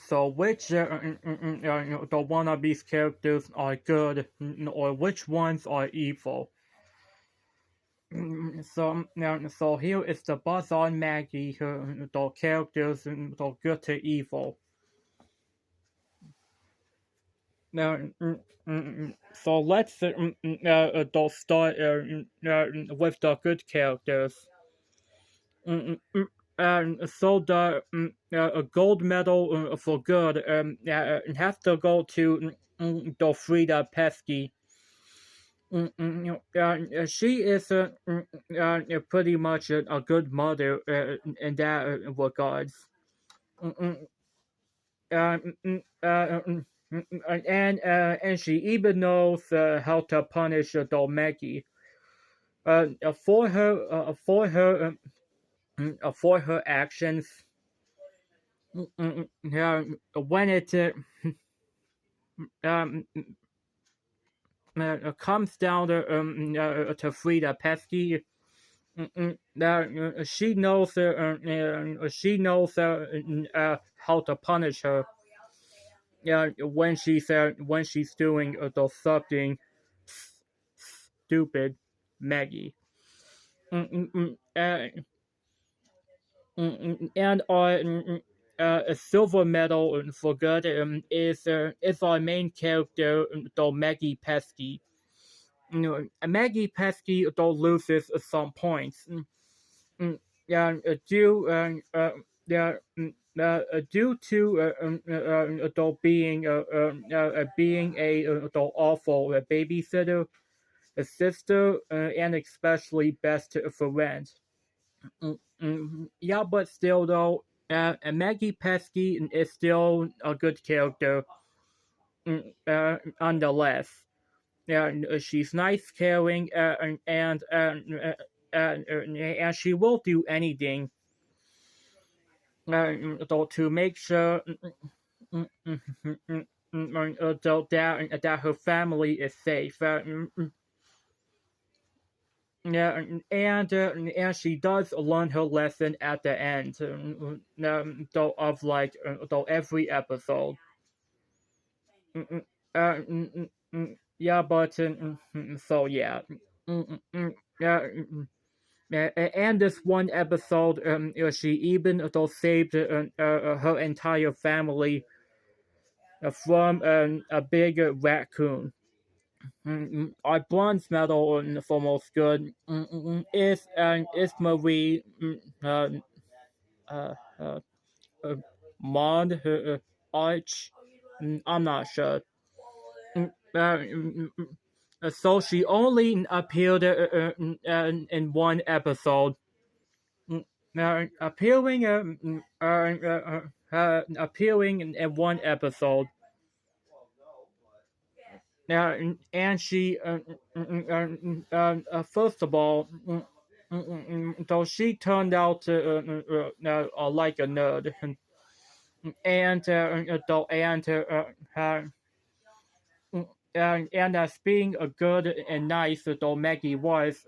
So which the one of these characters are good, or which ones are evil? So here is the buzz on Maggie, the characters, the good to evil. So let's start with the good characters. So the gold medal for good has to go to the Frieda Pesky. She is pretty much a good mother in that regards. And she even knows how to punish Maggie for her actions. When it um, comes down to Frieda Pesky, she knows how to punish her. When she's doing something stupid, Maggie. And a silver medal for good is our main character, though Maggie Pesky. Maggie Pesky though loses some points. Yeah, due to though being a though awful babysitter, a sister, and especially best friend. Yeah, but still though, Maggie Pesky is still a good character, nonetheless. Yeah, she's nice, caring, and she will do anything though to make sure that her family is safe. Yeah, and she does learn her lesson at the end, though of though every episode. Yeah, but so yeah, yeah, and this one episode, she even though saved her entire family from a big raccoon. Our bronze medal for most good is Marie uh, uh, uh, Maud Arch. I'm not sure. So she only appeared in one episode. Appearing appearing in one episode. And she first of all, though she turned out like a nerd, and and as being a good and nice though Maggie was,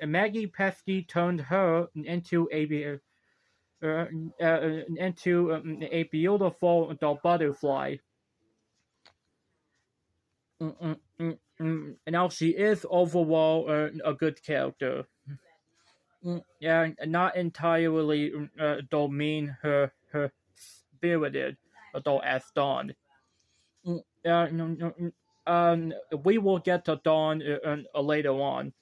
Maggie Pesky turned her into a beautiful butterfly. Now she is overall a good character. Yeah, not entirely though mean her spirited, though as Dawn. We will get to Dawn later on.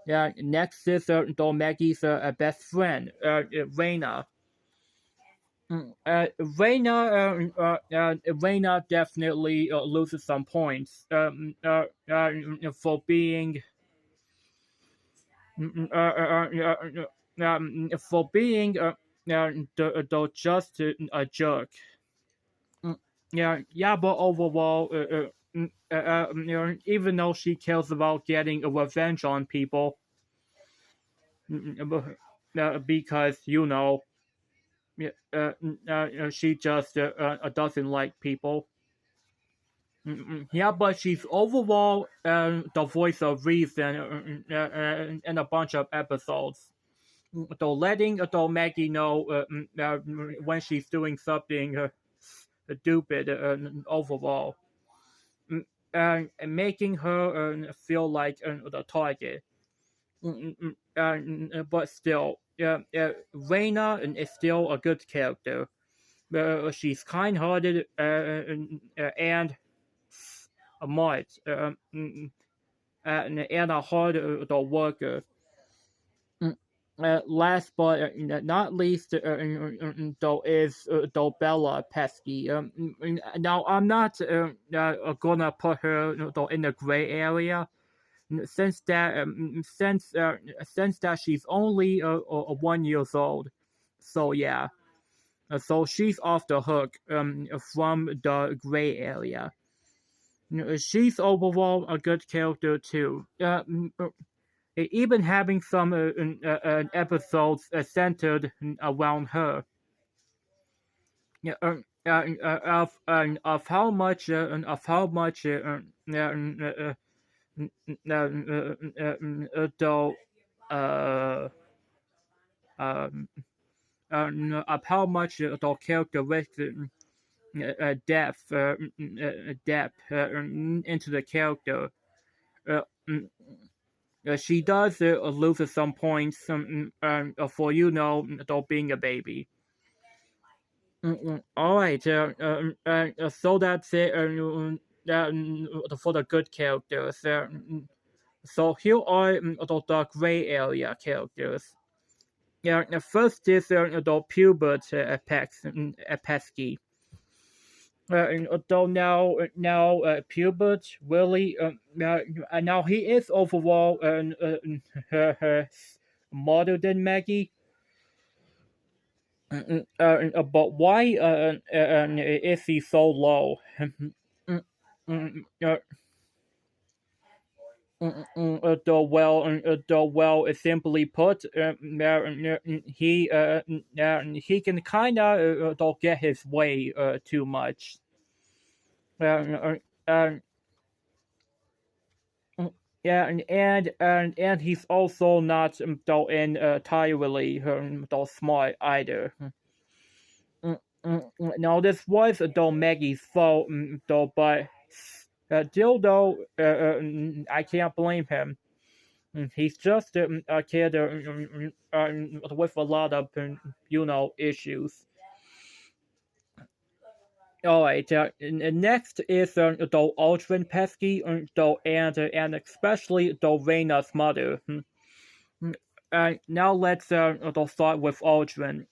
Yeah, next is though Maggie's best friend, Rayna. Rayna definitely loses some points for being for being just a jerk. Yeah, but overall, even though she cares about getting a revenge on people, because she just doesn't like people. Yeah, but she's overall the voice of reason in a bunch of episodes. though letting Maggie know when she's doing something stupid overall, and making her feel like the target. But still, Rayna is still a good character. She's kind-hearted and smart, and a hard worker. Last but not least, though is Bella Pesky. Now I'm not gonna put her though in the gray area, since that she's only 1 years old. So yeah, so she's off the hook from the gray area. She's overall a good character too. Even having some episodes centered around her. Yeah, of how much though um, of how much the characteristic depth into the character. Uh, mm, she does lose at some points for though being a baby. All right, so that's it for the good characters. So here are the gray area characters. Yeah, first is the Pupert Pesky. Though now Pupert really now he is overall smarter than Maggie. But why is he so low? The well is simply put, he can kind of don't get his way too much. Yeah, and he's also not though entirely though smart either. Now this was though Maggie's fault though, but still though I can't blame him. He's just a kid with a lot of issues. All right. Next is though Aldrin Pesky, though and especially though Rayna's mother. Now let's start with Aldrin.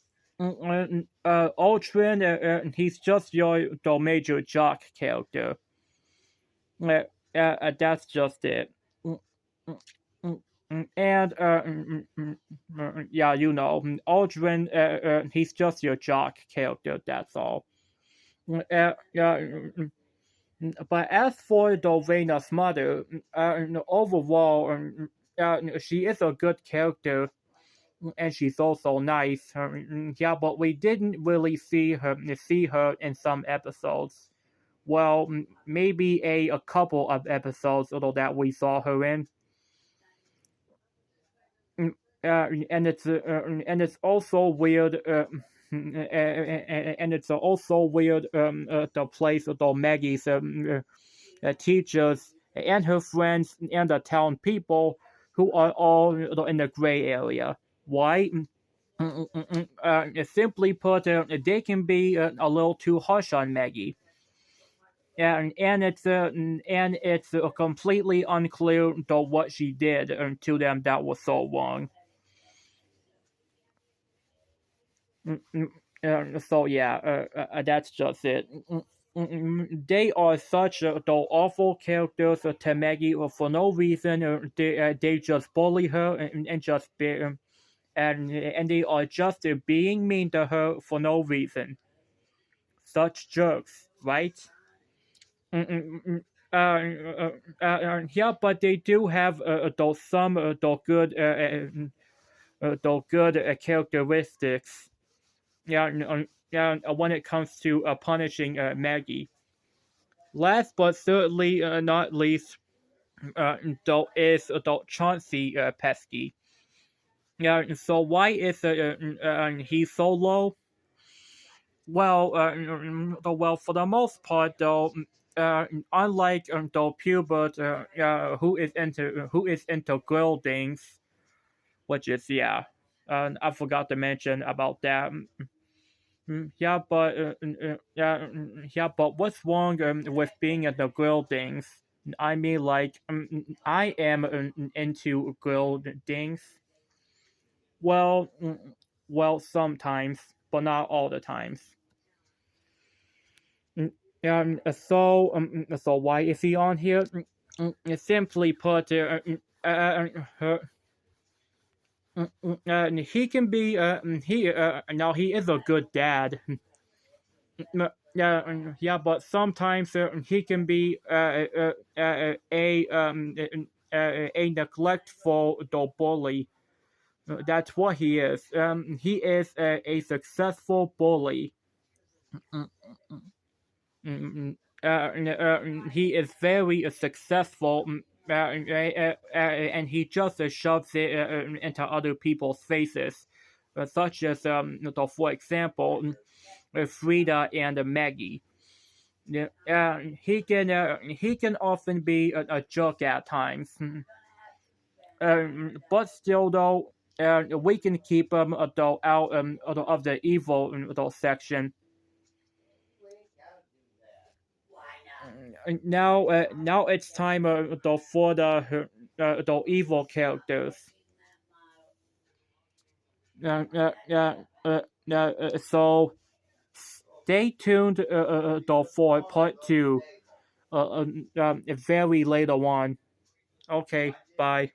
Aldrin, he's just your the major jock character. That's just it. And yeah, Aldrin, he's just your jock character. That's all. But as for Rayna's mother, overall, she is a good character, and she's also nice. Yeah, but we didn't really see her in some episodes. Well, maybe a couple of episodes, although that we saw her in. And it's also weird. And it's also weird. The place of Maggie's teachers and her friends and the town people who are all in the gray area. Why? Simply put, they can be a little too harsh on Maggie. And it's completely unclear though what she did to them that was so wrong. So yeah, that's just it. They are such though awful characters to Maggie for no reason. They just bully her and just and they are just being mean to her for no reason. Such jerks, right? Yeah, but they do have though some though good characteristics. Yeah, when it comes to punishing Maggie. Last but certainly not least, though is Chanucey Pesky. Yeah. So why is he so low? Well, for the most part, though, unlike though Pubert, who is into buildings, which is I forgot to mention about that. But what's wrong with being into buildings? I mean, like, I am into buildings. Well, sometimes, but not all the times. Mm, so why is he on here? Simply put, he can be he now he is a good dad. But sometimes he can be a neglectful bully. That's what he is. He is a successful bully. Mm, he is very successful, and he just shoves it into other people's faces, such as, for example, Frieda and Maggie. Yeah, he can often be a jerk at times, but still though, we can keep him out of the evil section. Now it's time for the evil characters. So stay tuned for part two. Very later on. Okay, bye.